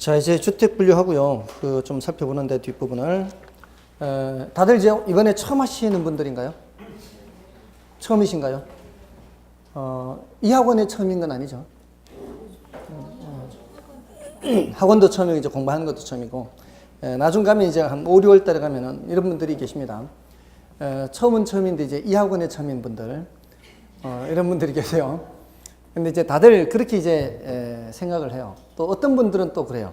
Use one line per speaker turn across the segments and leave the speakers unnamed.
자, 이제 주택 분류하고요. 좀 살펴보는데 뒷부분을. 다들 이제 이번에 처음 하시는 분들인가요? 처음이신가요? 이 학원에 처음인 건 아니죠. 학원도 처음이고 이제 공부하는 것도 처음이고, 나중 가면 이제 한 5, 6월 달에 가면은 이런 분들이 계십니다. 처음은 처음인데 이제 이 학원에 처음인 분들, 이런 분들이 계세요. 근데 이제 다들 그렇게 이제 생각을 해요. 또 어떤 분들은 또 그래요.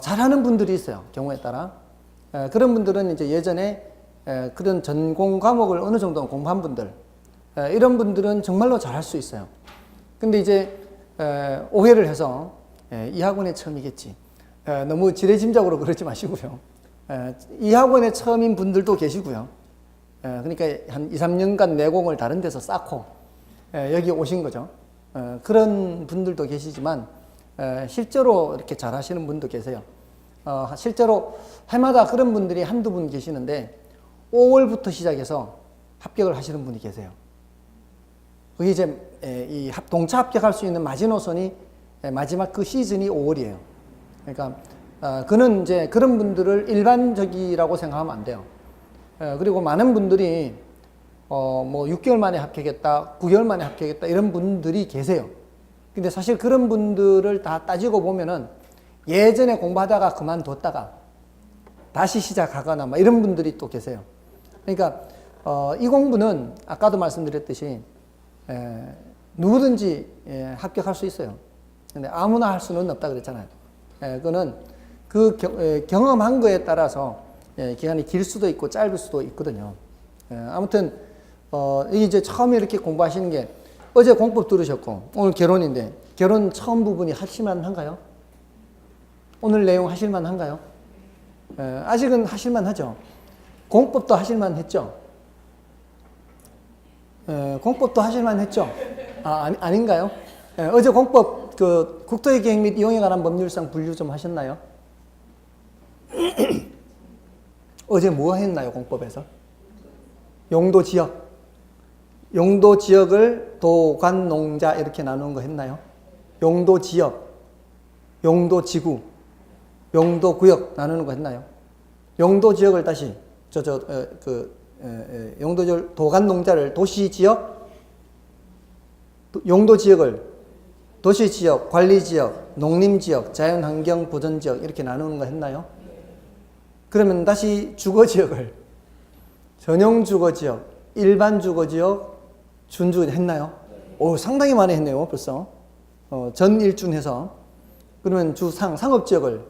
잘하는 분들이 있어요. 경우에 따라. 그런 분들은 이제 예전에 그런 전공 과목을 어느 정도 공부한 분들, 이런 분들은 정말로 잘할 수 있어요. 근데 이제 오해를 해서 이 학원에 처음이겠지. 너무 지레짐작으로 그러지 마시고요. 이 학원에 처음인 분들도 계시고요. 그러니까 한 2, 3년간 내공을 다른 데서 쌓고 여기 오신 거죠. 그런 분들도 계시지만 실제로 이렇게 잘하시는 분도 계세요. 실제로 해마다 그런 분들이 한두 분 계시는데 5월부터 시작해서 합격을 하시는 분이 계세요. 그게 이제 이 동차 합격할 수 있는 마지노선이 마지막 그 시즌이 5월이에요. 그러니까 그는 이제 그런 분들을 일반적이라고 생각하면 안 돼요. 그리고 많은 분들이 뭐 6개월 만에 합격했다, 9개월 만에 합격했다 이런 분들이 계세요. 근데 사실 그런 분들을 다 따지고 보면은 예전에 공부하다가 그만뒀다가 다시 시작하거나 막 이런 분들이 또 계세요. 그러니까 이 공부는 아까도 말씀드렸듯이 누구든지 합격할 수 있어요. 근데 아무나 할 수는 없다 그랬잖아요. 그거는 그 경험한 거에 따라서 기간이 길 수도 있고 짧을 수도 있거든요. 아무튼 이게 이제 처음에 이렇게 공부하시는 게 어제 공법 들으셨고 오늘 결혼인데 결혼 처음 부분이 하실만한가요? 오늘 내용 하실만한가요? 아직은 하실만하죠. 공법도 하실만했죠. 공법도 하실만했죠. 아닌가요? 어제 공법 그 국토의 계획 및 이용에 관한 법률상 분류 좀 하셨나요? 어제 뭐 했나요? 공법에서 용도 지역. 용도 지역을 도관, 농자 이렇게 나누는 거 했나요? 용도 지역, 용도 지구, 용도 구역 나누는 거 했나요? 용도 지역을 다시 용도 지역 도관, 농자를 도시 지역, 용도 지역을 도시 지역, 관리 지역, 농림 지역, 자연 환경 보전 지역 이렇게 나누는 거 했나요? 그러면 다시 주거 지역을 전용 주거 지역, 일반 주거 지역, 준주 했나요? 오, 상당히 많이 했네요, 벌써. 전 일준해서. 그러면 상업지역을.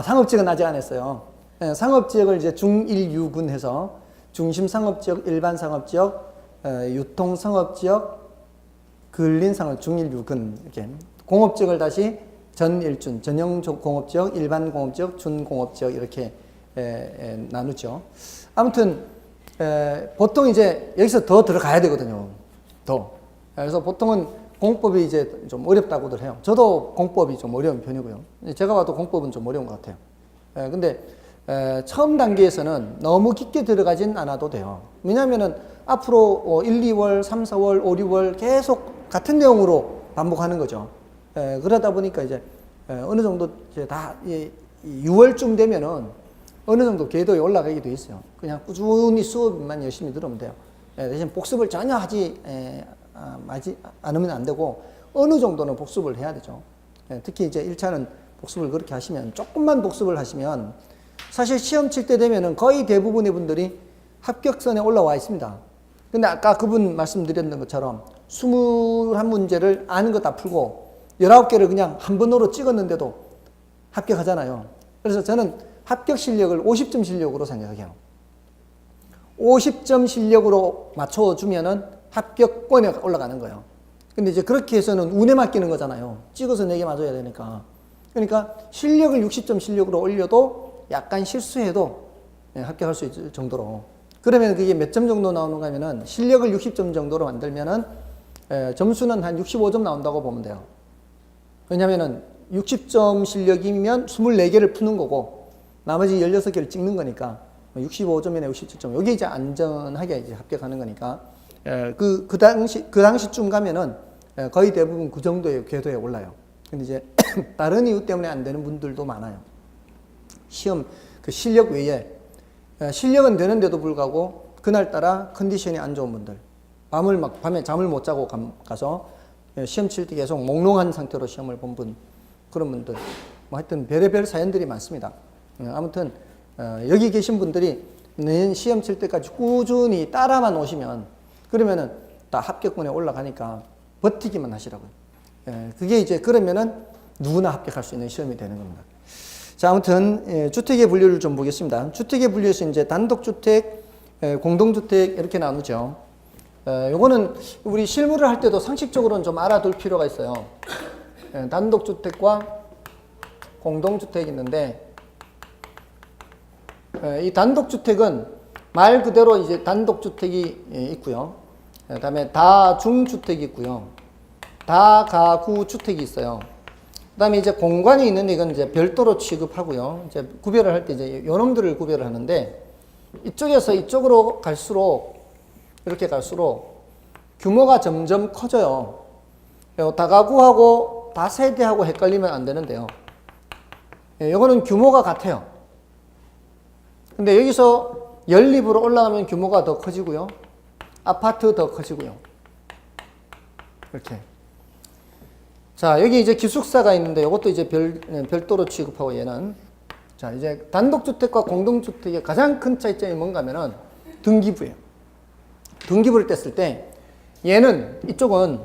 상업지역은 아직 안 했어요. 상업지역을 이제 중일유군 해서 중심상업지역, 일반상업지역, 유통상업지역, 근린상업, 중일유군. 이렇게. 공업지역을 다시 전일준, 전용공업지역, 일반공업지역, 준공업지역 이렇게 나누죠. 아무튼 보통 이제 여기서 더 들어가야 되거든요. 더. 그래서 보통은 공법이 이제 좀 어렵다고들 해요. 저도 공법이 좀 어려운 편이고요. 제가 봐도 공법은 좀 어려운 것 같아요. 근데 처음 단계에서는 너무 깊게 들어가진 않아도 돼요. 왜냐하면은 앞으로 1, 2월, 3, 4월, 5, 6월 계속 같은 내용으로 반복하는 거죠. 그러다 보니까 이제 어느 정도 이제 다 6월쯤 되면은 어느 정도 궤도에 올라가게 돼 있어요. 그냥 꾸준히 수업만 열심히 들으면 돼요. 대신 복습을 전혀 하지 않으면 안 되고 어느 정도는 복습을 해야 되죠. 특히 이제 1차는 복습을 그렇게 하시면 조금만 복습을 하시면 사실 시험 칠 때 되면은 거의 대부분의 분들이 합격선에 올라와 있습니다. 근데 아까 그분 말씀드렸던 것처럼 21문제를 아는 거 다 풀고 19개를 그냥 한 번으로 찍었는데도 합격하잖아요. 그래서 저는 합격 실력을 50점 실력으로 생각해요. 50점 실력으로 맞춰주면은 합격권에 올라가는 거예요. 근데 이제 그렇게 해서는 운에 맡기는 거잖아요. 찍어서 4개 맞아야 되니까. 그러니까 실력을 60점 실력으로 올려도 약간 실수해도 합격할 수 있을 정도로. 그러면 그게 몇 점 정도 나오는가 하면은 실력을 60점 정도로 만들면은 점수는 한 65점 나온다고 보면 돼요. 왜냐면은 60점 실력이면 24개를 푸는 거고 나머지 16개를 찍는 거니까 65점이나 67점. 여기 이제 안전하게 이제 합격하는 거니까 그 당시쯤 가면은 거의 대부분 그 정도의 궤도에 올라요. 근데 이제 다른 이유 때문에 안 되는 분들도 많아요. 시험 그 실력 외에 실력은 되는데도 불구하고 그날따라 컨디션이 안 좋은 분들, 밤에 잠을 못 자고 가서 시험 칠 때 계속 몽롱한 상태로 시험을 본 분, 그런 분들, 뭐 하여튼 별의별 사연들이 많습니다. 아무튼 여기 계신 분들이 내년 시험 칠 때까지 꾸준히 따라만 오시면, 그러면은 다 합격권에 올라가니까 버티기만 하시라고요. 그게 이제 그러면은 누구나 합격할 수 있는 시험이 되는 겁니다. 자, 아무튼 주택의 분류를 좀 보겠습니다. 주택의 분류에서 이제 단독주택, 공동주택 이렇게 나누죠. 요거는 우리 실무를 할 때도 상식적으로는 좀 알아둘 필요가 있어요. 단독주택과 공동주택이 있는데, 이 단독주택은 말 그대로 이제 단독주택이 있고요. 그 다음에 다중주택이 있고요. 다가구주택이 있어요. 그 다음에 이제 공간이 있는데 이건 이제 별도로 취급하고요. 이제 구별을 할 때 이제 요놈들을 구별을 하는데, 이쪽에서 이쪽으로 갈수록, 이렇게 갈수록 규모가 점점 커져요. 다가구하고 다세대하고 헷갈리면 안 되는데요. 이거는 규모가 같아요. 근데 여기서 연립으로 올라가면 규모가 더 커지고요. 아파트 더 커지고요. 이렇게. 자, 여기 이제 기숙사가 있는데 이것도 이제 별도로 취급하고 얘는. 자, 이제 단독주택과 공동주택의 가장 큰 차이점이 뭔가 하면은 등기부예요. 등기부를 뗐을 때 얘는, 이쪽은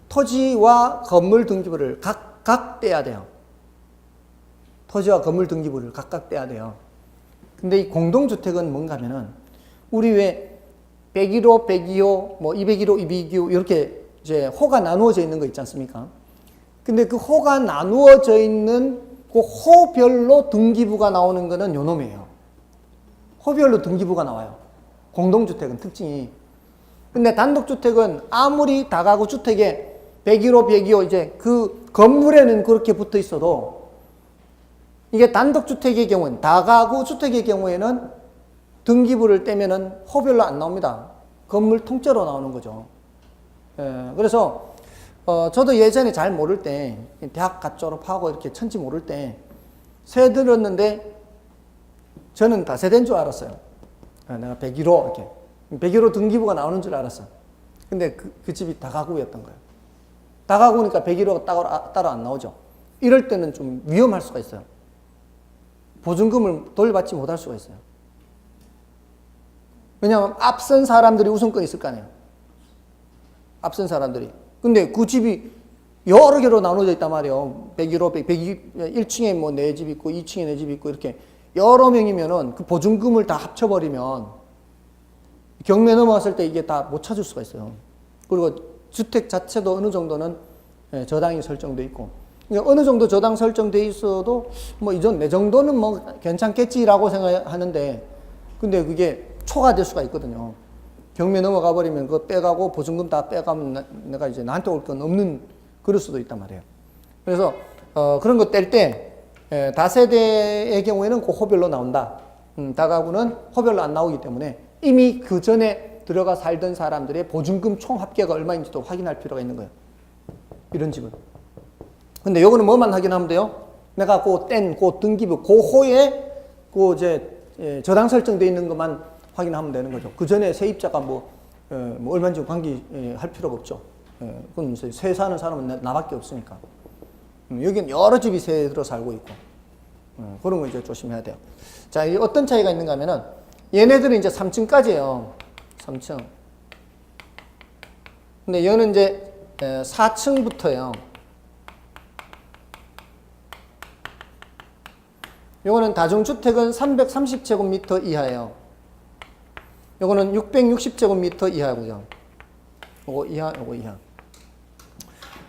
토지와 건물 등기부를 각각 떼야 돼요. 토지와 건물 등기부를 각각 떼야 돼요. 근데 이 공동주택은 뭔가 하면은 우리 왜 101호, 102호, 뭐 201호, 202호 이렇게 이제 호가 나누어져 있는 거 있지 않습니까? 근데 그 호가 나누어져 있는 그 호별로 등기부가 나오는 거는 요 놈이에요. 호별로 등기부가 나와요. 공동주택은 특징이. 근데 단독주택은 아무리 다가구 주택에 101호, 102호 이제 그 건물에는 그렇게 붙어 있어도 이게 단독주택의 경우는, 다가구 주택의 경우에는 등기부를 떼면은 호별로 안 나옵니다. 건물 통째로 나오는 거죠. 그래서 저도 예전에 잘 모를 때, 대학 갓 졸업하고 이렇게 천지 모를 때 세 들었는데 저는 다세대인 줄 알았어요. 내가 101호 이렇게 101호 등기부가 나오는 줄 알았어. 근데 그 집이 다가구였던 거예요. 다가구니까 101호가 따로 안 나오죠. 이럴 때는 좀 위험할 수가 있어요. 보증금을 돌려받지 못할 수가 있어요. 왜냐하면 앞선 사람들이 우선권이 있을 거 아니에요. 앞선 사람들이. 근데 그 집이 여러 개로 나눠져 있단 말이에요. 101호, 1층에 뭐 내 집 있고 2층에 내 집 있고 이렇게 여러 명이면은 그 보증금을 다 합쳐버리면 경매 넘어갔을 때 이게 다 못 찾을 수가 있어요. 그리고 주택 자체도 어느 정도는 저당이 설정돼 있고, 그러니까 어느 정도 저당 설정돼 있어도 뭐 이전 내 정도는 뭐 괜찮겠지라고 생각하는데, 근데 그게 초과될 수가 있거든요. 경매 넘어가 버리면 그거 빼가고 보증금 다 빼가면 내가 이제 나한테 올 건 없는, 그럴 수도 있단 말이에요. 그래서 그런 거 뗄 때 다세대의 경우에는 그 호별로 나온다. 다가구는 호별로 안 나오기 때문에 이미 그 전에 들어가 살던 사람들의 보증금 총 합계가 얼마인지도 확인할 필요가 있는 거예요. 이런 집은. 근데 요거는 뭐만 확인하면 돼요? 내가 그 등기부, 그 호에 그 이제 저당 설정되어 있는 것만 확인하면 되는 거죠. 그 전에 세입자가 뭐 얼마인지 관계할 필요가 없죠. 그건 세 사는 사람은 나밖에 없으니까. 여기는 여러 집이 세 들어 살고 있고. 그런 거 이제 조심해야 돼요. 자, 이 어떤 차이가 있는가 하면은 얘네들은 이제 3층까지예요. 3층. 근데 얘는 이제 4층부터예요. 요거는 다중주택은 330제곱미터 이하예요. 요거는 660제곱미터 이하고요. 요거 이하, 요거 이하.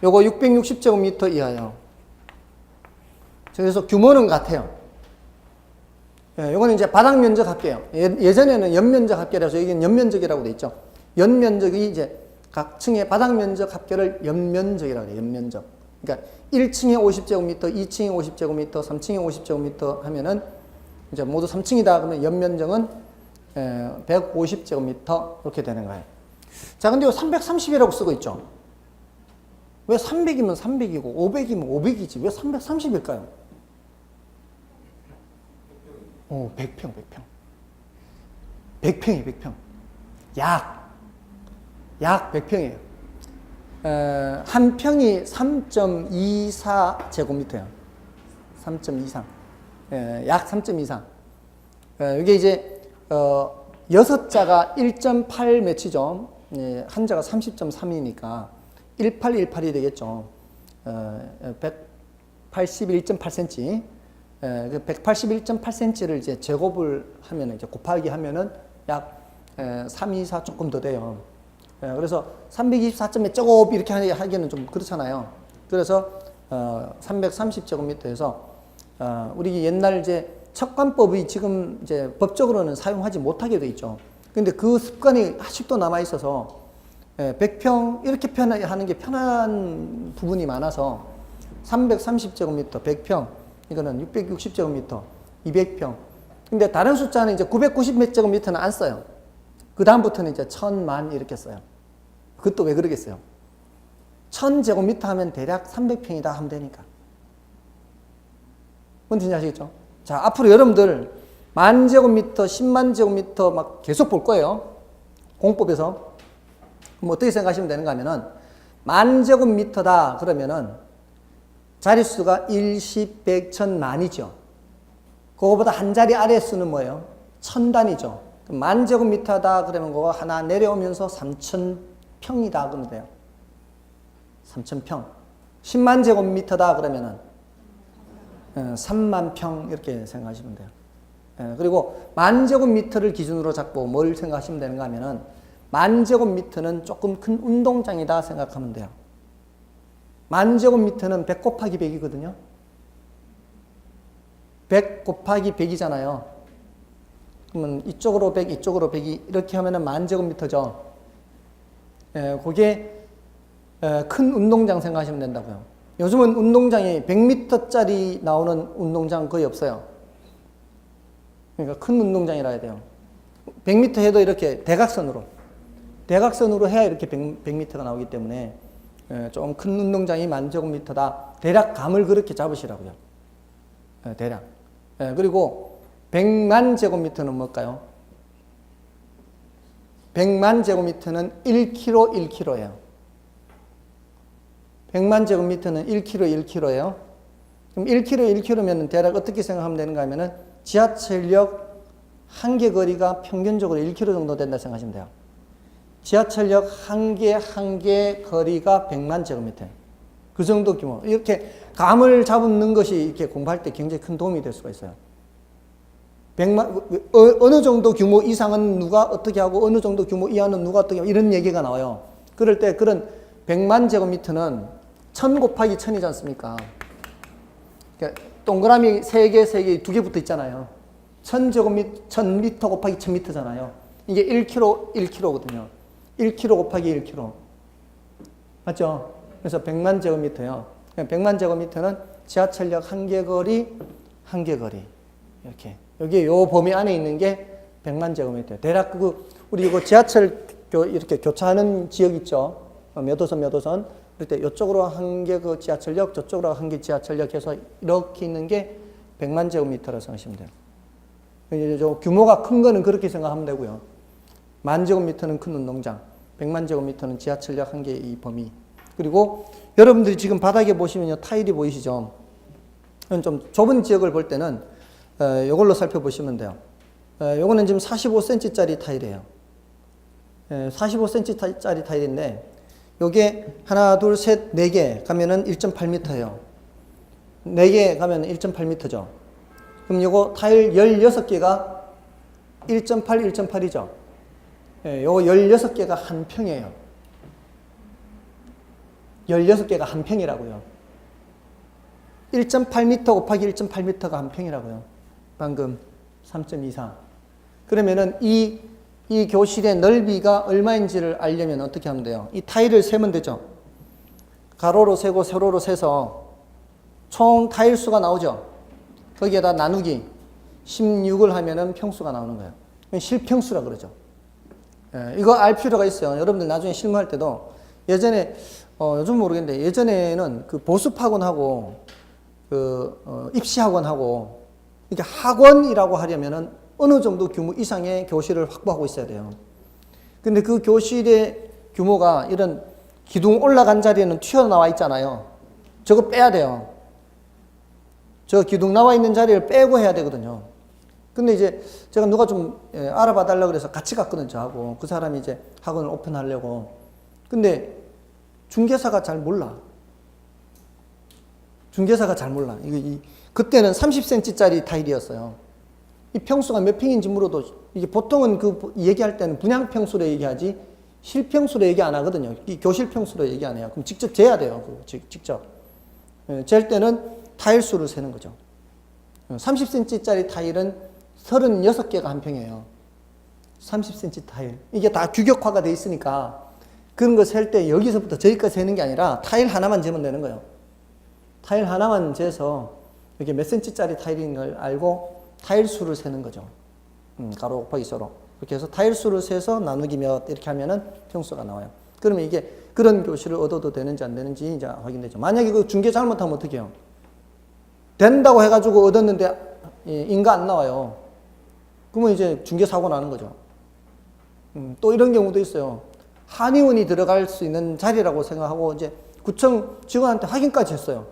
요거 660제곱미터 이하예요. 그래서 규모는 같아요. 요거는 이제 바닥 면적 합계예요. 예전에는 연면적 합계라서 여기는 연면적이라고 돼 있죠. 연면적이 이제 각 층의 바닥 면적 합계를 연면적이라고 해요. 연면적. 그러니까 1층에 50제곱미터, 2층에 50제곱미터, 3층에 50제곱미터 하면은 이제 모두 3층이다 그러면 연면적은 150제곱미터 이렇게 되는 거예요. 자, 근데 이 330이라고 쓰고 있죠. 왜 300이면 300이고 500이면 500이지 왜 330일까요? 100평. 100평이 100평. 약 100평이에요. 한 평이 3.24제곱미터예요. 3.23. 약 3.23. 이게 이제 6자가 1.8 매치죠. 한자가 30.3이니까 1818이 되겠죠. 181.8cm. 181.8cm를 이제 제곱을 하면 이제 곱하기 하면은 약 324 조금 더 돼요. 그래서 324.몇 제곱 이렇게 하기에는 좀 그렇잖아요. 그래서 330제곱미터에서 우리 옛날 이제 척관법이 지금 이제 법적으로는 사용하지 못하게 돼 있죠. 근데 그 습관이 아직도 남아 있어서 100평 이렇게 하는 게 편한 부분이 많아서 330제곱미터, 100평 이거는 660제곱미터, 200평. 근데 다른 숫자는 이제 990몇 제곱미터는 안 써요. 그 다음부터는 이제 1000만 이렇게 써요. 그것도 왜 그러겠어요? 1000제곱미터 하면 대략 300평이다 하면 되니까. 뭔지 아시겠죠? 자, 앞으로 여러분들 10,000제곱미터, 100,000제곱미터 막 계속 볼 거예요. 공법에서. 그럼 어떻게 생각하시면 되는가 하면은 10,000제곱미터다 그러면은 자릿수가 1, 10, 100, 1000, 만이죠. 그거보다 한 자리 아래 수는 뭐예요? 1000단위죠. 10,000제곱미터다 그러면 그거 하나 내려오면서 3,000평이다 그러면 돼요. 3,000평. 100,000제곱미터다 그러면은 30,000평 이렇게 생각하시면 돼요. 그리고 10,000제곱미터를 기준으로 잡고 뭘 생각하시면 되는가 하면은 10,000제곱미터는 조금 큰 운동장이다 생각하면 돼요. 10,000제곱미터는 100 곱하기 100이거든요. 100 곱하기 100이잖아요. 그러면 이쪽으로 100, 이쪽으로 100이 이렇게 하면은 10,000제곱미터죠. 그게 큰 운동장 생각하시면 된다고요. 요즘은 운동장이 100m짜리 나오는 운동장 거의 없어요. 그러니까 큰 운동장이라 해야 돼요. 100m 해도 이렇게 대각선으로 해야 이렇게 100m가 나오기 때문에 좀 큰 운동장이 10,000제곱미터다. 대략 감을 그렇게 잡으시라고요. 대략. 그리고 100,000제곱미터는 뭘까요? 100,000제곱미터는 1kg, 1kg예요. 100,000제곱미터는 1kg, 1kg예요. 그럼 1kg, 1kg면 대략 어떻게 생각하면 되는가 하면은 지하철역 한 개 거리가 평균적으로 1km 정도 된다 생각하시면 돼요. 지하철역 한 개 거리가 100,000제곱미터예요. 그 정도 규모. 이렇게 감을 잡는 것이 이렇게 공부할 때 굉장히 큰 도움이 될 수가 있어요. 100만, 어느 정도 규모 이상은 누가 어떻게 하고 어느 정도 규모 이하는 누가 어떻게 하고 이런 얘기가 나와요. 그럴 때 그런 100,000제곱미터는 1000 곱하기 1000이지 않습니까? 그러니까 동그라미 3개, 2개 붙어 있잖아요. 1000제곱미터, 1000m 곱하기 1000m잖아요. 이게 1kg, 1kg거든요. 1kg 곱하기 1kg. 맞죠? 그래서 100,000제곱미터요. 100,000제곱미터는 지하철역 한 개 거리. 이렇게. 여기 요 범위 안에 있는 게 100,000제곱미터예요. 대략 우리 이거 지하철 이렇게 교차하는 지역 있죠? 몇 호선. 그럴 때 이쪽으로 한 개 그 지하철역, 저쪽으로 한 개 지하철역 해서 이렇게 있는 게 100,000제곱미터라고 생각하시면 돼요. 저 규모가 큰 거는 그렇게 생각하면 되고요. 10,000제곱미터는 큰 운동장, 100,000제곱미터는 지하철역 한 개의 이 범위. 그리고 여러분들이 지금 바닥에 보시면 타일이 보이시죠? 좀 좁은 지역을 볼 때는 이걸로 살펴보시면 돼요. 요거는 지금 45cm짜리 타일이에요. 45cm짜리 타일인데 요게 하나, 둘, 셋, 4개 가면은 1.8m예요. 4개 가면 1.8m죠. 그럼 요거 타일 16개가 1.8, 1.8이죠. 요거 16개가 한 평이에요. 16개가 한 평이라고요. 1.8m 곱하기 1.8m가 한 평이라고요. 방금 3.24. 그러면은 이 교실의 넓이가 얼마인지를 알려면 어떻게 하면 돼요? 이 타일을 세면 되죠. 가로로 세고 세로로 세서 총 타일 수가 나오죠. 거기에다 나누기 16을 하면은 평수가 나오는 거예요. 실평수라 그러죠. 이거 알 필요가 있어요. 여러분들 나중에 실무할 때도 예전에 요즘 모르겠는데 예전에는 그 보습학원하고 입시학원하고 이게 학원이라고 하려면은 어느 정도 규모 이상의 교실을 확보하고 있어야 돼요. 근데 그 교실의 규모가 이런 기둥 올라간 자리에는 튀어나와 있잖아요. 저거 빼야 돼요. 저 기둥 나와 있는 자리를 빼고 해야 되거든요. 근데 이제 제가 누가 좀 알아봐 달라고 그래서 같이 갔거든요, 저하고. 그 사람이 이제 학원을 오픈하려고. 근데 중개사가 잘 몰라. 중개사가 잘 몰라. 그때는 30cm짜리 타일이었어요. 이 평수가 몇 평인지 물어도 이게 보통은 그 얘기할 때는 분양 평수로 얘기하지 실평수로 얘기 안 하거든요. 이 교실 평수로 얘기 안 해요. 그럼 직접 재야 돼요. 직접. 잴 때는 타일 수를 세는 거죠. 30cm짜리 타일은 36개가 한 평이에요. 30cm 타일. 이게 다 규격화가 돼 있으니까 그런 거 셀 때 여기서부터 저기까지 세는 게 아니라 타일 하나만 재면 되는 거예요. 타일 하나만 재서 이게 몇 cm짜리 타일인 걸 알고 타일 수를 세는 거죠. 가로 곱하기 세로. 그렇게 해서 타일 수를 세서 나누기 몇 이렇게 하면은 평수가 나와요. 그러면 이게 그런 교실을 얻어도 되는지 안 되는지 이제 확인되죠. 만약에 그 중개 잘못하면 어떻게 해요? 된다고 해가지고 얻었는데 인가 안 나와요. 그러면 이제 중개 사고 나는 거죠. 또 이런 경우도 있어요. 한의원이 들어갈 수 있는 자리라고 생각하고 이제 구청 직원한테 확인까지 했어요.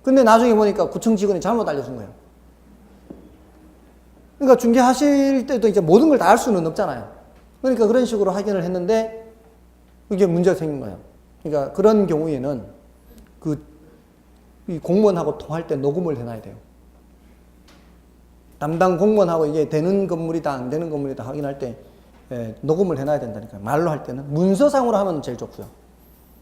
근데 나중에 보니까 구청 직원이 잘못 알려준 거예요. 그러니까 중개하실 때도 이제 모든 걸 다 할 수는 없잖아요. 그러니까 그런 식으로 확인을 했는데 이게 문제가 생긴 거예요. 그러니까 그런 경우에는 이 공무원하고 통화할 때 녹음을 해놔야 돼요. 담당 공무원하고 이게 되는 건물이다 안 되는 건물이다 확인할 때 녹음을 해놔야 된다니까요. 말로 할 때는 문서상으로 하면 제일 좋고요.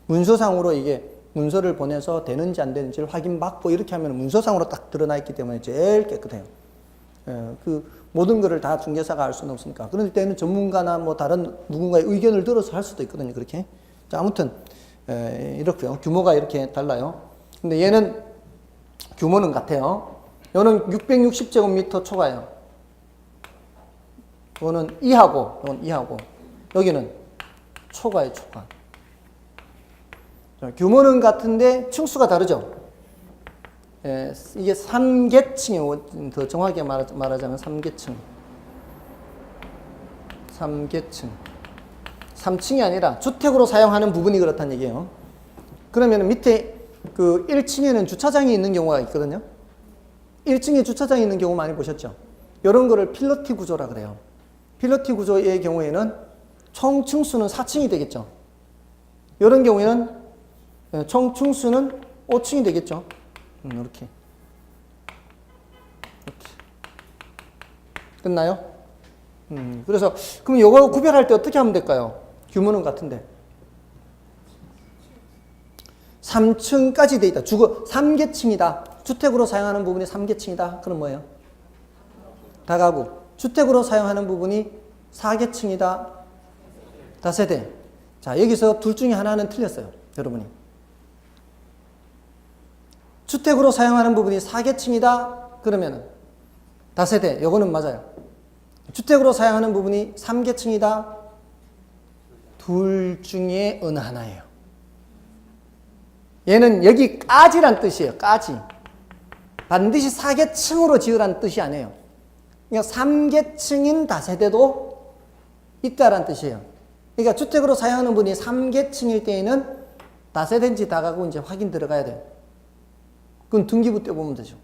문서상으로 이게 문서를 보내서 되는지 안 되는지를 확인받고 이렇게 하면 문서상으로 딱 드러나 있기 때문에 제일 깨끗해요. 그 모든 것을 다 중개사가 알 수는 없으니까. 그럴 때는 전문가나 뭐 다른 누군가의 의견을 들어서 할 수도 있거든요. 그렇게. 자, 아무튼 이렇고요. 규모가 이렇게 달라요. 근데 얘는 규모는 같아요. 얘는 660제곱미터 초과예요. 이거는 2하고, 이건 2하고, 여기는 초과예요, 초과. 자, 규모는 같은데 층수가 다르죠. 이게 3계층이에요. 더 정확하게 말하자면 3계층. 3계층. 3층이 아니라 주택으로 사용하는 부분이 그렇다는 얘기예요. 그러면 밑에 그 1층에는 주차장이 있는 경우가 있거든요. 1층에 주차장이 있는 경우 많이 보셨죠? 이런 거를 필러티 구조라 그래요. 필러티 구조의 경우에는 총 층수는 4층이 되겠죠. 이런 경우에는 총 층수는 5층이 되겠죠. 이렇게. 끝나요? 그래서 그럼 이거 구별할 때 어떻게 하면 될까요? 규모는 같은데 3층까지 돼 있다. 3계층이다. 주택으로 사용하는 부분이 3계층이다. 그럼 뭐예요? 다가구. 주택으로 사용하는 부분이 4계층이다. 다세대. 자, 여기서 둘 중에 하나는 틀렸어요. 여러분이. 주택으로 사용하는 부분이 4계층이다. 그러면 다세대. 요거는 맞아요. 주택으로 사용하는 부분이 3계층이다. 둘 중에 어느 하나예요. 얘는 여기까지란 뜻이에요. 까지. 반드시 4계층으로 지으라는 뜻이 아니에요. 그냥 3계층인 다세대도 있다라는 뜻이에요. 그러니까 주택으로 사용하는 분이 3계층일 때에는 다세대인지 다가구인지 확인 들어가야 돼요. 그건 등기부 떼 보면 되죠.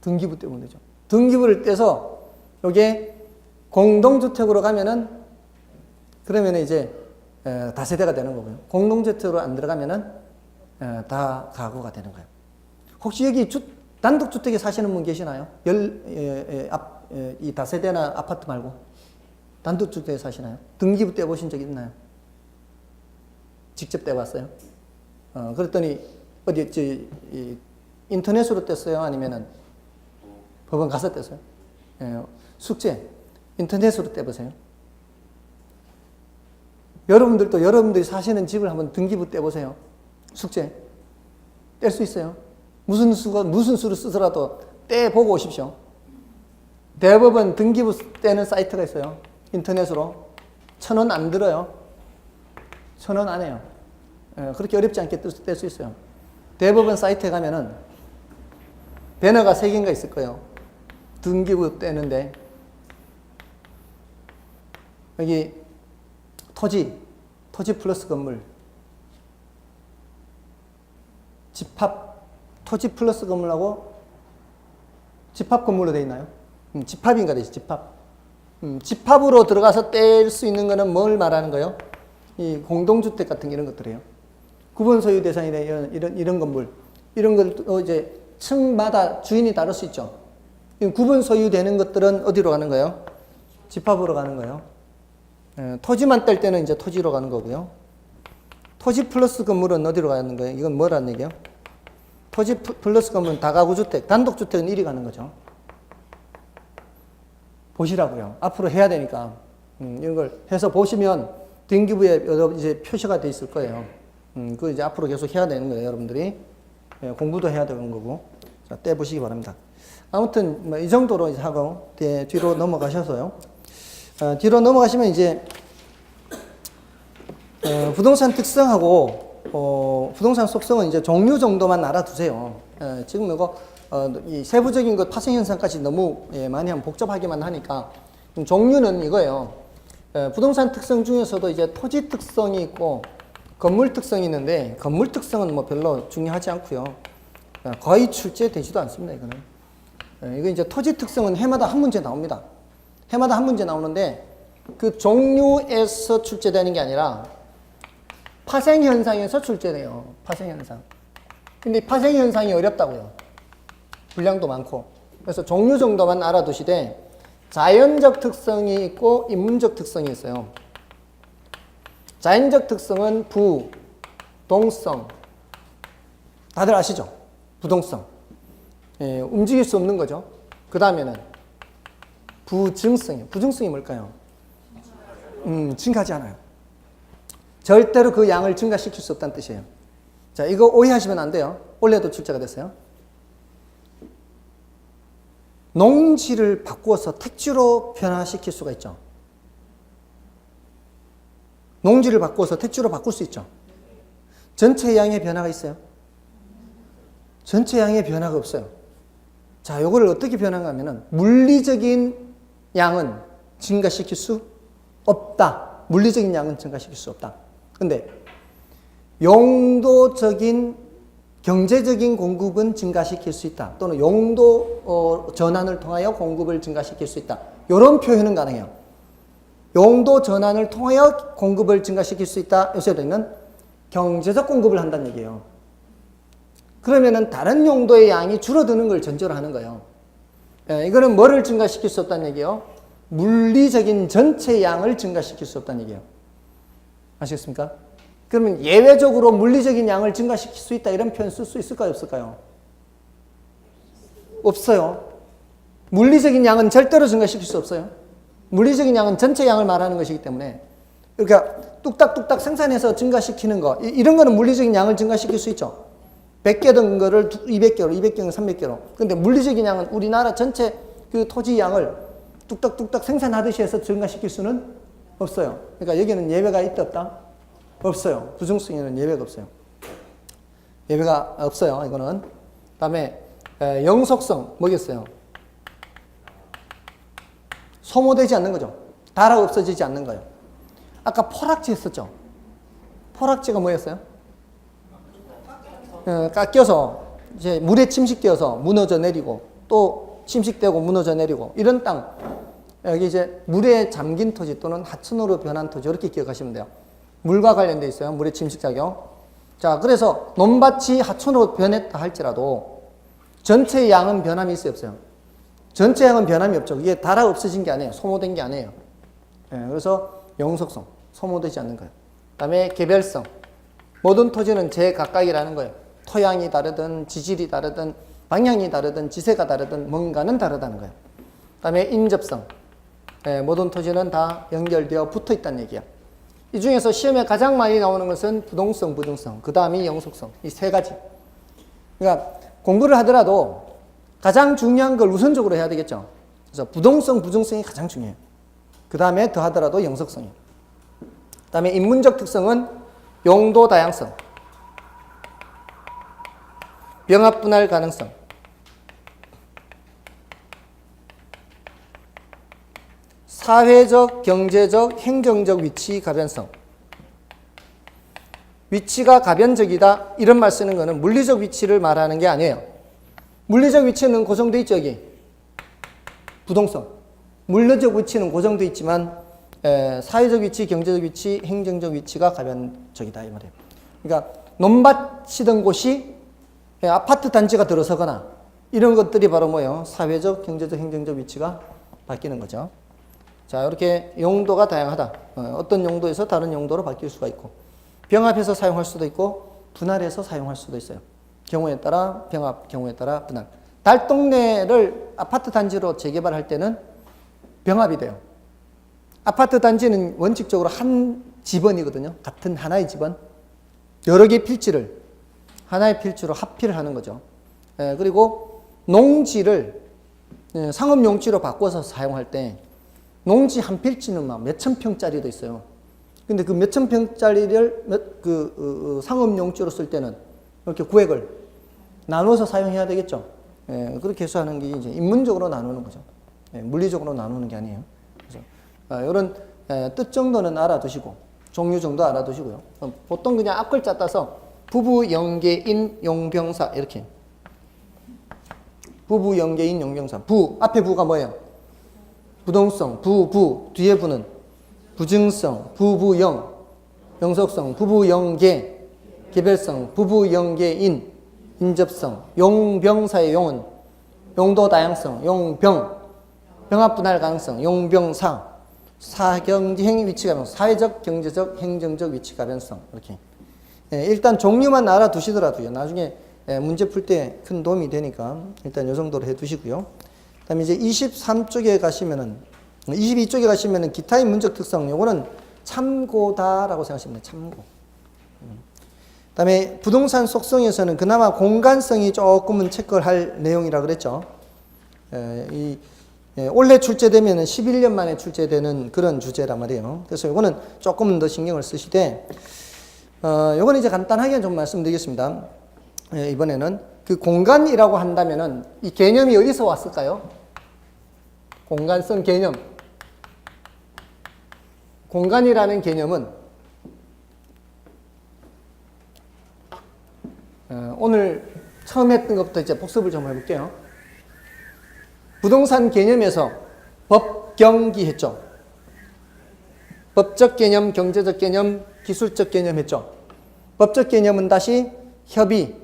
등기부 떼 보면 되죠. 등기부를 떼서 요게 공동주택으로 가면은 그러면 이제 다세대가 되는 거고요. 공동주택으로 안 들어가면은 다 가구가 되는 거예요. 혹시 여기 단독주택에 사시는 분 계시나요? 이 다세대나 아파트 말고 단독주택에 사시나요? 등기부 떼보신 적 있나요? 직접 떼봤어요? 그랬더니 어디 인터넷으로 뗐어요? 아니면은 법원 가서 뗐어요? 숙제 인터넷으로 떼보세요. 여러분들도 여러분들이 사시는 집을 한번 등기부 떼보세요. 숙제 뗄 수 있어요. 무슨 수를 쓰더라도 떼보고 오십시오. 대법원 등기부 떼는 사이트가 있어요. 인터넷으로 1,000원 안 들어요. 1,000원 안 해요. 그렇게 어렵지 않게 뗄 수 있어요. 대법원 사이트에 가면은 배너가 3개인가 있을 거예요. 등기부 떼는데 여기 토지 플러스 건물, 집합, 토지 플러스 건물하고 집합 건물로 되어 있나요? 집합인가 되지, 집합. 집합으로 들어가서 뗄 수 있는 거는 뭘 말하는 거예요? 이 공동주택 같은 이런 것들이에요. 구분 소유 대상이 이런 건물, 이런 걸 이제 층마다 주인이 다를 수 있죠. 구분 소유되는 것들은 어디로 가는 거예요? 집합으로 가는 거예요. 토지만 뗄 때는 이제 토지로 가는 거고요. 토지 플러스 건물은 어디로 가는 거예요? 이건 뭐라는 얘기예요? 토지 플러스 건물은 다가구주택, 단독주택은 이리 가는 거죠. 보시라고요. 앞으로 해야 되니까. 이런 걸 해서 보시면 등기부에 이제 표시가 돼 있을 거예요. 그거 이제 앞으로 계속 해야 되는 거예요, 여러분들이. 공부도 해야 되는 거고. 자, 떼보시기 바랍니다. 아무튼, 뭐 이 정도로 이제 하고, 뒤로 넘어가셔서요. 뒤로 넘어가시면 이제, 부동산 특성하고, 부동산 속성은 이제 종류 정도만 알아두세요. 지금 이거, 이 세부적인 것, 파생현상까지 너무 많이 하면 복잡하기만 하니까, 종류는 이거예요. 부동산 특성 중에서도 이제 토지 특성이 있고, 건물 특성이 있는데, 건물 특성은 뭐 별로 중요하지 않고요. 거의 출제되지도 않습니다, 이거는. 이거 이제 토지 특성은 해마다 한 문제 나옵니다. 해마다 한 문제 나오는데, 그 종류에서 출제되는 게 아니라, 파생현상에서 출제돼요. 파생현상. 근데 파생현상이 어렵다고요. 분량도 많고. 그래서 종류 정도만 알아두시되, 자연적 특성이 있고, 인문적 특성이 있어요. 자연적 특성은 부, 동성. 다들 아시죠? 부동성. 움직일 수 없는 거죠. 그 다음에는 부증성이에요. 부증성이 뭘까요? 증가하지 않아요. 절대로 그 양을 증가시킬 수 없다는 뜻이에요. 자, 이거 오해하시면 안 돼요. 올해도 출제가 됐어요. 농지를 바꾸어서 택지로 변화시킬 수가 있죠. 농지를 바꾸어서 택지로 바꿀 수 있죠. 전체 양의 변화가 있어요? 전체 양의 변화가 없어요. 자, 요거를 어떻게 변화가 하면은 물리적인 양은 증가시킬 수 없다. 물리적인 양은 증가시킬 수 없다. 근데 용도적인 경제적인 공급은 증가시킬 수 있다. 또는 용도 전환을 통하여 공급을 증가시킬 수 있다. 이런 표현은 가능해요. 용도 전환을 통하여 공급을 증가시킬 수 있다. 요새는 경제적 공급을 한다는 얘기예요. 그러면은 다른 용도의 양이 줄어드는 걸 전제로 하는 거예요. 이거는 뭐를 증가시킬 수 없다는 얘기예요? 물리적인 전체 양을 증가시킬 수 없다는 얘기예요. 아시겠습니까? 그러면 예외적으로 물리적인 양을 증가시킬 수 있다 이런 표현 쓸 수 있을까요? 없을까요? 없어요. 물리적인 양은 절대로 증가시킬 수 없어요. 물리적인 양은 전체 양을 말하는 것이기 때문에 그러니까 뚝딱뚝딱 생산해서 증가시키는 거 이런 거는 물리적인 양을 증가시킬 수 있죠. 100개 든 거를 200개로, 200개는 300개로. 근데 물리적인 양은 우리나라 전체 그 토지 양을 뚝딱뚝딱 생산하듯이 해서 증가시킬 수는 없어요. 그러니까 여기는 예외가 있다 없다? 없어요. 부증성에는 예외가 없어요. 예외가 없어요. 이거는. 그다음에 영속성 뭐겠어요? 소모되지 않는 거죠. 닳아 없어지지 않는 거예요. 아까 포락지 했었죠. 포락지가 뭐였어요? 깎여서 이제 물에 침식되어서 무너져 내리고 또 침식되고 무너져 내리고 이런 땅 여기 이제 물에 잠긴 토지 또는 하천으로 변한 토지 이렇게 기억하시면 돼요. 물과 관련돼 있어요. 물의 침식작용. 자, 그래서 논밭이 하천으로 변했다 할지라도 전체 양은 변함이 있어요, 없어요? 전체 양은 변함이 없죠. 이게 닳아 없어진 게 아니에요. 소모된 게 아니에요. 그래서 영속성, 소모되지 않는 거예요. 그다음에 개별성. 모든 토지는 제각각이라는 거예요. 토양이 다르든 지질이 다르든 방향이 다르든 지세가 다르든 뭔가는 다르다는 거예요. 그다음에 인접성. 모든 토지는 다 연결되어 붙어 있다는 얘기야. 이 중에서 시험에 가장 많이 나오는 것은 부동성, 부증성, 그 다음이 영속성. 이 세 가지. 그러니까 공부를 하더라도 가장 중요한 걸 우선적으로 해야 되겠죠. 그래서 부동성, 부증성이 가장 중요해요. 그 다음에 더 하더라도 영속성이에요. 그 다음에 인문적 특성은 용도 다양성. 병합 분할 가능성, 사회적, 경제적, 행정적 위치 가변성. 위치가 가변적이다 이런 말 쓰는 거는 물리적 위치를 말하는 게 아니에요. 물리적 위치는 고정돼 있죠. 여기 부동성. 물리적 위치는 고정돼 있지만 사회적 위치, 경제적 위치, 행정적 위치가 가변적이다 이 말이에요. 그러니까 논밭이던 곳이 아파트 단지가 들어서거나 이런 것들이 바로 뭐예요? 사회적, 경제적, 행정적 위치가 바뀌는 거죠. 자, 이렇게 용도가 다양하다. 어떤 용도에서 다른 용도로 바뀔 수가 있고, 병합해서 사용할 수도 있고 분할해서 사용할 수도 있어요. 경우에 따라 병합, 경우에 따라 분할. 달동네를 아파트 단지로 재개발할 때는 병합이 돼요. 아파트 단지는 원칙적으로 한 집원이거든요. 같은 하나의 집원. 여러 개의 필지를 하나의 필지로 합필을 하는 거죠. 그리고 농지를 상업용지로 바꿔서 사용할 때 농지 한 필지는 막 몇천 평짜리도 있어요. 근데 그 몇천 평짜리를 상업용지로 쓸 때는 이렇게 구획을 나눠서 사용해야 되겠죠. 그렇게 해서 하는 게 이제 인문적으로 나누는 거죠. 물리적으로 나누는 게 아니에요. 그래서 이런 뜻 정도는 알아두시고 종류 정도 알아두시고요. 보통 그냥 앞글자 따서 부부, 영계인, 용병사 이렇게. 부부, 영계인, 용병사. 부, 앞에 부가 뭐예요? 부동성, 부, 뒤에 부는 부증성, 부부영, 영속성, 부부영계, 개별성, 부부영계인, 인접성, 용병사의 용은 용도 다양성, 용병, 병합분할 가능성, 용병사, 사경지행 위치가변성, 사회적, 경제적, 행정적 위치가변성 이렇게. 일단 종류만 알아두시더라도요. 나중에 문제 풀 때 큰 도움이 되니까 일단 이 정도로 해두시고요. 그다음에 이제 23쪽에 가시면은 22쪽에 가시면은 기타의 문적 특성 요거는 참고다라고 생각하시면 돼요. 참고. 그다음에 부동산 속성에서는 그나마 공간성이 조금은 체크를 할 내용이라 그랬죠. 올해 출제되면은 11년 만에 출제되는 그런 주제란 말이에요. 그래서 요거는 조금은 더 신경을 쓰시되 요거는 이제 간단하게 좀 말씀드리겠습니다. 이번에는 그 공간이라고 한다면은 이 개념이 어디서 왔을까요? 공간성 개념. 공간이라는 개념은 오늘 처음 했던 것부터 이제 복습을 좀 해볼게요. 부동산 개념에서 법경기 했죠. 법적 개념, 경제적 개념, 기술적 개념 했죠. 법적 개념은 다시 협의,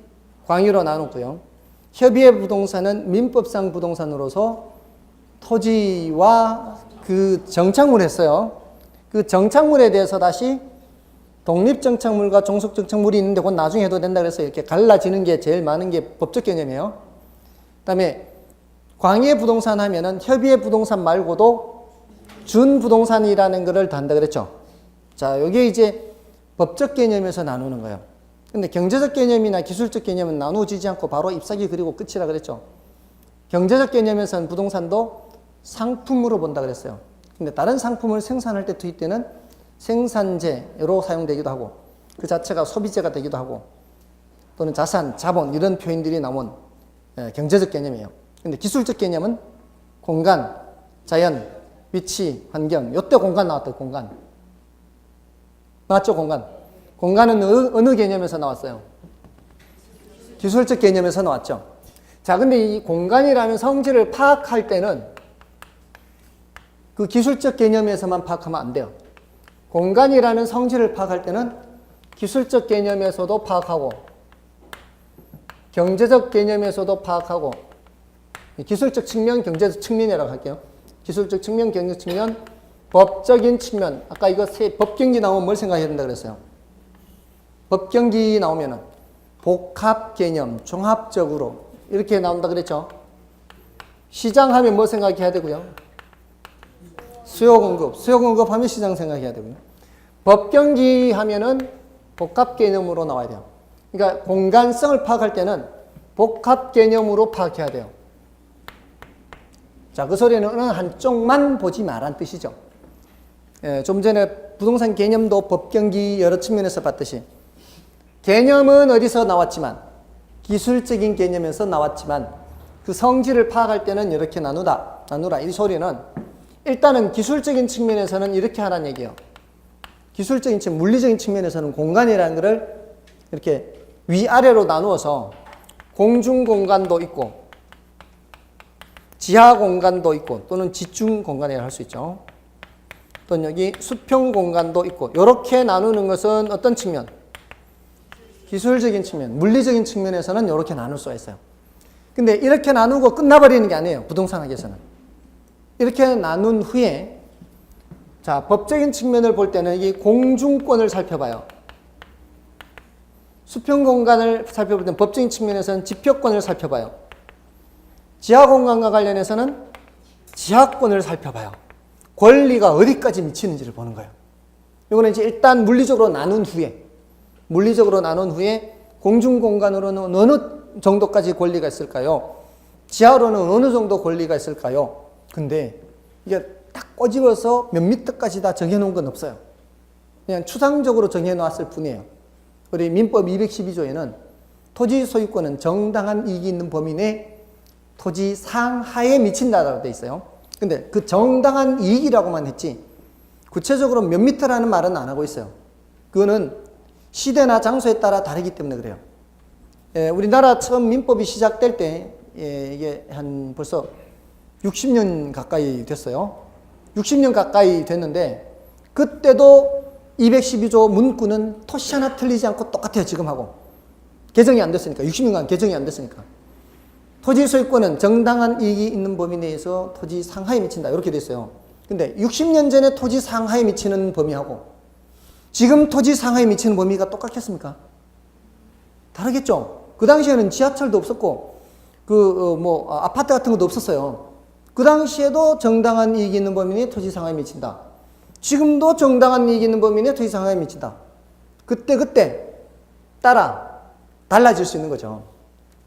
광의로 나눴고요. 협의의 부동산은 민법상 부동산으로서 토지와 그 정착물을 했어요. 그 정착물에 대해서 다시 독립정착물과 종속정착물이 있는데 그건 나중에 해도 된다 그래서 이렇게 갈라지는 게 제일 많은 게 법적 개념이에요. 그 다음에 광의의 부동산 하면은 협의의 부동산 말고도 준부동산이라는 것을 단다 그랬죠. 자, 여기에 이제 법적 개념에서 나누는 거예요. 근데 경제적 개념이나 기술적 개념은 나누어지지 않고 바로 잎사귀 그리고 끝이라 그랬죠. 경제적 개념에서는 부동산도 상품으로 본다 그랬어요. 근데 다른 상품을 생산할 때 투입되는 생산재로 사용되기도 하고 그 자체가 소비재가 되기도 하고 또는 자산, 자본 이런 표현들이 나온 경제적 개념이에요. 근데 기술적 개념은 공간, 자연, 위치, 환경. 요때 공간 나왔대요. 공간. 나왔죠? 공간. 공간은 어느 개념에서 나왔어요? 기술적 개념에서 나왔죠. 자, 근데 이 공간이라는 성질을 파악할 때는 그 기술적 개념에서만 파악하면 안 돼요. 공간이라는 성질을 파악할 때는 기술적 개념에서도 파악하고 경제적 개념에서도 파악하고 기술적 측면, 경제적 측면이라고 할게요. 기술적 측면, 경제적 측면, 법적인 측면. 아까 이거 법경기 나오면 뭘 생각해야 된다 그랬어요? 법경기 나오면은 복합 개념, 종합적으로 이렇게 나온다 그랬죠? 시장 하면 뭘 생각해야 되고요? 수요 공급. 수요 공급 하면 시장 생각해야 되고요. 법경기 하면은 복합 개념으로 나와야 돼요. 그러니까 공간성을 파악할 때는 복합 개념으로 파악해야 돼요. 자, 그 소리는 어느 한쪽만 보지 말란 뜻이죠. 좀 전에 부동산 개념도 법경기 여러 측면에서 봤듯이 개념은 어디서 나왔지만 기술적인 개념에서 나왔지만 그 성질을 파악할 때는 이렇게 나누라. 이 소리는 일단은 기술적인 측면에서는 이렇게 하라는 얘기예요. 기술적인 측면, 물리적인 측면에서는 공간이라는 것을 이렇게 위아래로 나누어서 공중 공간도 있고 지하 공간도 있고 또는 지중 공간이라고 할 수 있죠. 또는 여기 수평 공간도 있고 이렇게 나누는 것은 어떤 측면? 기술적인 측면, 물리적인 측면에서는 이렇게 나눌 수가 있어요. 근데 이렇게 나누고 끝나버리는 게 아니에요. 부동산학에서는. 이렇게 나눈 후에 자, 법적인 측면을 볼 때는 이 공중권을 살펴봐요. 수평 공간을 살펴볼 때는 법적인 측면에서는 지표권을 살펴봐요. 지하 공간과 관련해서는 지하권을 살펴봐요. 권리가 어디까지 미치는지를 보는 거예요. 이거는 이제 일단 물리적으로 나눈 후에 공중 공간으로는 어느 정도까지 권리가 있을까요? 지하로는 어느 정도 권리가 있을까요? 근데 이게 딱 꼬집어서 몇 미터까지 다 정해놓은 건 없어요. 그냥 추상적으로 정해놨을 뿐이에요. 우리 민법 212조에는 토지 소유권은 정당한 이익이 있는 범위 내 토지 상하에 미친다라고 되어 있어요. 근데 그 정당한 이익이라고만 했지 구체적으로 몇 미터라는 말은 안 하고 있어요. 그거는 시대나 장소에 따라 다르기 때문에 그래요. 우리나라 처음 민법이 시작될 때 이게 한 벌써 60년 가까이 됐어요. 60년 가까이 됐는데 그때도 212조 문구는 토시 하나 틀리지 않고 똑같아요. 지금하고. 개정이 안 됐으니까. 60년간 개정이 안 됐으니까. 토지 소유권은 정당한 이익이 있는 범위 내에서 토지 상하에 미친다. 이렇게 됐어요. 근데 60년 전에 토지 상하에 미치는 범위하고 지금 토지 상하에 미치는 범위가 똑같겠습니까? 다르겠죠? 그 당시에는 지하철도 없었고 아파트 같은 것도 없었어요. 그 당시에도 정당한 이익이 있는 범위 내에 토지 상하에 미친다. 지금도 정당한 이익이 있는 범위 내에 토지 상하에 미친다. 그때 따라 달라질 수 있는 거죠.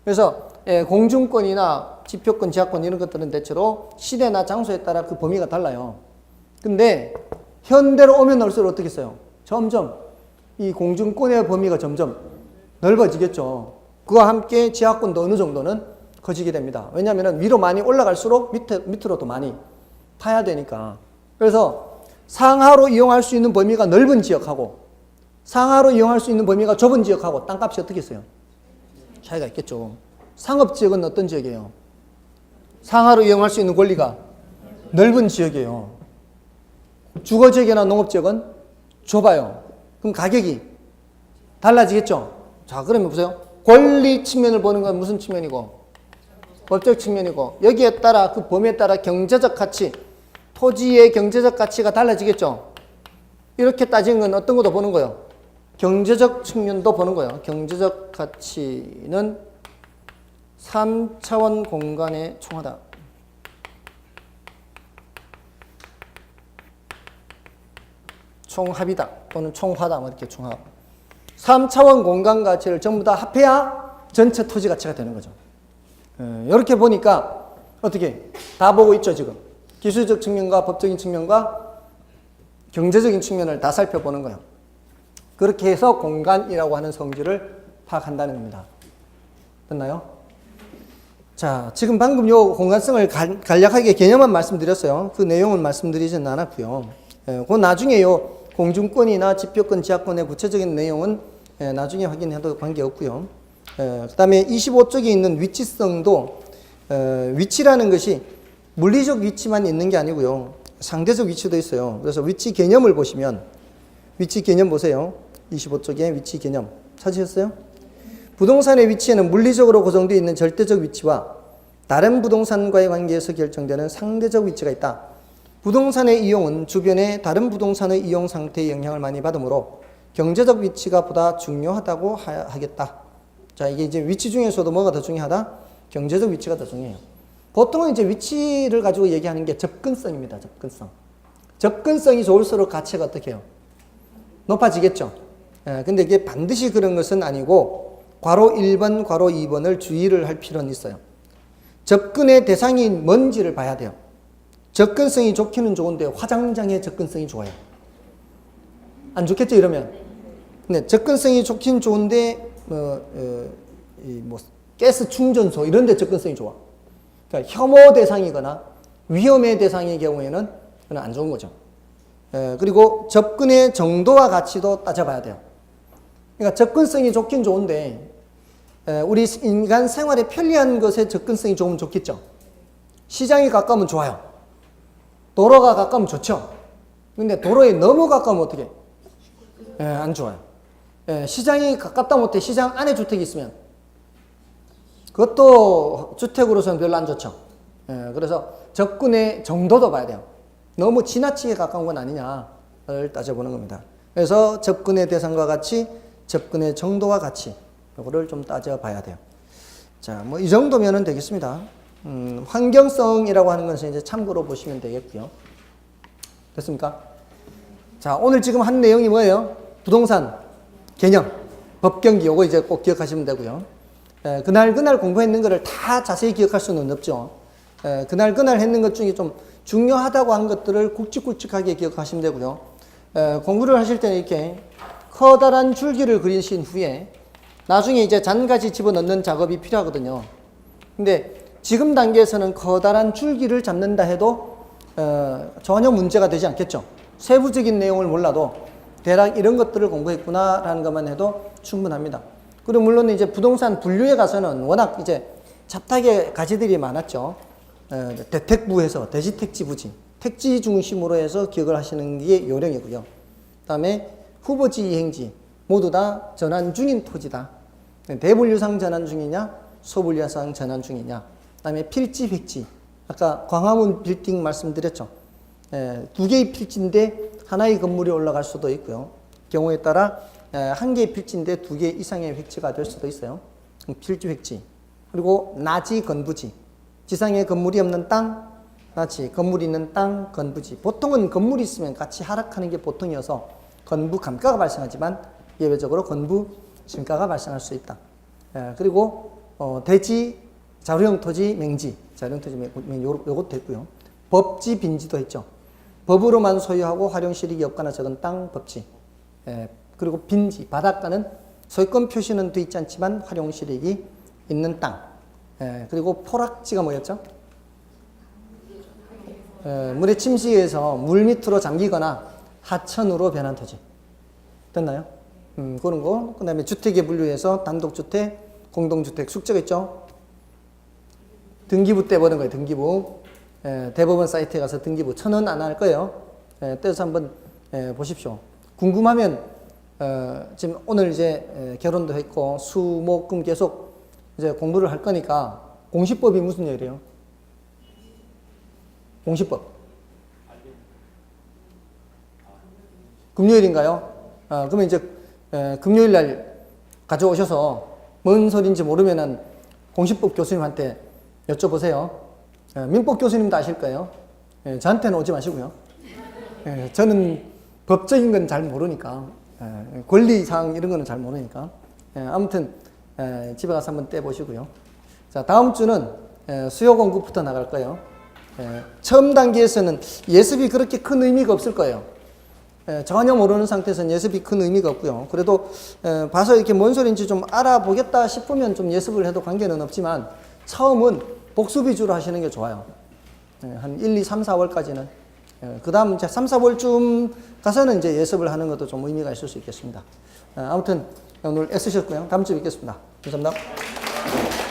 그래서 공중권이나 지표권, 지하권 이런 것들은 대체로 시대나 장소에 따라 그 범위가 달라요. 근데 현대로 오면 올수록 어떻게 써요? 점점 이 공중권의 범위가 점점 넓어지겠죠. 그와 함께 지하권도 어느 정도는 커지게 됩니다. 왜냐하면 위로 많이 올라갈수록 밑으로 더 많이 파야 되니까. 그래서 상하로 이용할 수 있는 범위가 넓은 지역하고 상하로 이용할 수 있는 범위가 좁은 지역하고 땅값이 어떻게 써요? 차이가 있겠죠. 상업지역은 어떤 지역이에요? 상하로 이용할 수 있는 권리가 넓은 지역이에요. 주거지역이나 농업지역은 좁아요. 그럼 가격이 달라지겠죠. 자, 그러면 보세요. 권리 측면을 보는 건 무슨 측면이고? 법적 측면이고, 여기에 따라 그 범위에 따라 경제적 가치, 토지의 경제적 가치가 달라지겠죠. 이렇게 따지는 건 어떤 것도 보는 거예요? 경제적 측면도 보는 거예요. 경제적 가치는 3차원 공간에 총하다. 총합이다. 또는 총화다. 뭐 이렇게 총합. 3차원 공간 가치를 전부 다 합해야 전체 토지 가치가 되는 거죠. 이렇게 보니까 어떻게 다 보고 있죠, 지금. 기술적 측면과 법적인 측면과 경제적인 측면을 다 살펴보는 거예요. 그렇게 해서 공간이라고 하는 성질을 파악한다는 겁니다. 됐나요? 자, 지금 방금 요 공간성을 간략하게 개념만 말씀드렸어요. 그 내용은 말씀드리지는 않았고요. 그 나중에 요 공중권이나 지표권, 지하권의 구체적인 내용은 나중에 확인해도 관계없고요. 그 다음에 25쪽에 있는 위치성도 위치라는 것이 물리적 위치만 있는 게 아니고요. 상대적 위치도 있어요. 그래서 위치 개념을 보시면 위치 개념 보세요. 25쪽에 위치 개념 찾으셨어요? 부동산의 위치에는 물리적으로 고정되어 있는 절대적 위치와 다른 부동산과의 관계에서 결정되는 상대적 위치가 있다. 부동산의 이용은 주변의 다른 부동산의 이용 상태에 영향을 많이 받으므로 경제적 위치가 보다 중요하다고 하겠다. 자, 이게 이제 위치 중에서도 뭐가 더 중요하다? 경제적 위치가 더 중요해요. 보통은 이제 위치를 가지고 얘기하는 게 접근성입니다. 접근성. 접근성이 좋을수록 가치가 어떻게 해요? 높아지겠죠. 근데 이게 반드시 그런 것은 아니고 괄호 1번, 괄호 2번을 주의를 할 필요는 있어요. 접근의 대상이 뭔지를 봐야 돼요. 접근성이 좋기는 좋은데 화장장의 접근성이 좋아요. 안 좋겠죠, 이러면? 근데 접근성이 좋긴 좋은데 가스 충전소 이런 데 접근성이 좋아. 그러니까 혐오 대상이거나 위험의 대상의 경우에는 그건 안 좋은 거죠. 그리고 접근의 정도와 가치도 따져봐야 돼요. 그러니까 접근성이 좋긴 좋은데 우리 인간 생활에 편리한 것에 접근성이 좋으면 좋겠죠. 시장이 가까우면 좋아요. 도로가 가까우면 좋죠. 근데 도로에 너무 가까우면 어떻게? 안 좋아요. 시장이 가깝다 못해 시장 안에 주택이 있으면 그것도 주택으로서는 별로 안 좋죠. 그래서 접근의 정도도 봐야 돼요. 너무 지나치게 가까운 건 아니냐를 따져보는 겁니다. 그래서 접근의 대상과 같이, 접근의 정도와 같이 이거를 좀 따져봐야 돼요. 자, 뭐 이 정도면은 되겠습니다. 환경성이라고 하는 것은 이제 참고로 보시면 되겠고요. 됐습니까? 자, 오늘 지금 한 내용이 뭐예요? 부동산 개념, 법경기 요거 이제 꼭 기억하시면 되고요. 그날 공부했는 거를 다 자세히 기억할 수는 없죠. 그날 했는 것 중에 좀 중요하다고 한 것들을 굵직굵직하게 기억하시면 되고요. 공부를 하실 때는 이렇게 커다란 줄기를 그리신 후에 나중에 이제 잔가지 집어넣는 작업이 필요하거든요. 근데 지금 단계에서는 커다란 줄기를 잡는다 해도 전혀 문제가 되지 않겠죠. 세부적인 내용을 몰라도 대략 이런 것들을 공부했구나라는 것만 해도 충분합니다. 그리고 물론 이제 부동산 분류에 가서는 워낙 이제 잡다하게 가지들이 많았죠. 대택부에서 대지택지 부지, 택지 중심으로 해서 기억을 하시는 게 요령이고요. 그 다음에 후보지 이행지 모두 다 전환 중인 토지다. 대분류상 전환 중이냐, 소분류상 전환 중이냐. 그 다음에 필지, 획지. 아까 광화문 빌딩 말씀드렸죠. 두 개의 필지인데 하나의 건물이 올라갈 수도 있고요. 경우에 따라 한 개의 필지인데 두 개 이상의 획지가 될 수도 있어요. 필지, 획지. 그리고 나지, 건부지. 지상에 건물이 없는 땅, 나지, 건물이 있는 땅, 건부지. 보통은 건물이 있으면 같이 하락하는 게 보통이어서 건부 감가가 발생하지만 예외적으로 건부 증가가 발생할 수 있다. 그리고 대지, 자료형 토지, 맹지. 자료형 토지, 요것도 됐고요. 법지, 빈지도 했죠. 법으로만 소유하고 활용 실익이 없거나 적은 땅, 법지. 그리고 빈지, 바닷가는 소유권 표시는 돼 있지 않지만 활용 실익이 있는 땅. 그리고 포락지가 뭐였죠? 물에 침식해서 물 밑으로 잠기거나 하천으로 변한 토지. 됐나요? 그런 거. 그 다음에 주택에 분류해서 단독주택, 공동주택, 숙제가 있죠? 등기부 때 보는 거예요, 등기부. 대법원 사이트에 가서 등기부 1,000원 안 할 거예요. 떼서 한번 보십시오. 궁금하면, 지금 오늘 이제 결혼도 했고, 수, 목, 금 계속 이제 공부를 할 거니까, 공시법이 무슨 요일이에요? 공시법. 금요일인가요? 그러면 이제 금요일 날 가져오셔서 뭔 소리인지 모르면은 공시법 교수님한테 여쭤보세요. 민법 교수님도 아실 거예요. 저한테는 오지 마시고요. 저는 법적인 건 잘 모르니까, 권리사항 이런 거는 잘 모르니까. 아무튼 집에 가서 한번 떼보시고요. 자, 다음 주는 수요 공부부터 나갈 거예요. 처음 단계에서는 예습이 그렇게 큰 의미가 없을 거예요. 전혀 모르는 상태에서는 예습이 큰 의미가 없고요. 그래도 봐서 이렇게 뭔 소리인지 좀 알아보겠다 싶으면 좀 예습을 해도 관계는 없지만 처음은 복습 위주로 하시는 게 좋아요. 한 1, 2, 3, 4월까지는. 그 다음 이제 3, 4월쯤 가서는 이제 예습을 하는 것도 좀 의미가 있을 수 있겠습니다. 아무튼 오늘 애쓰셨고요. 다음 주에 뵙겠습니다. 감사합니다.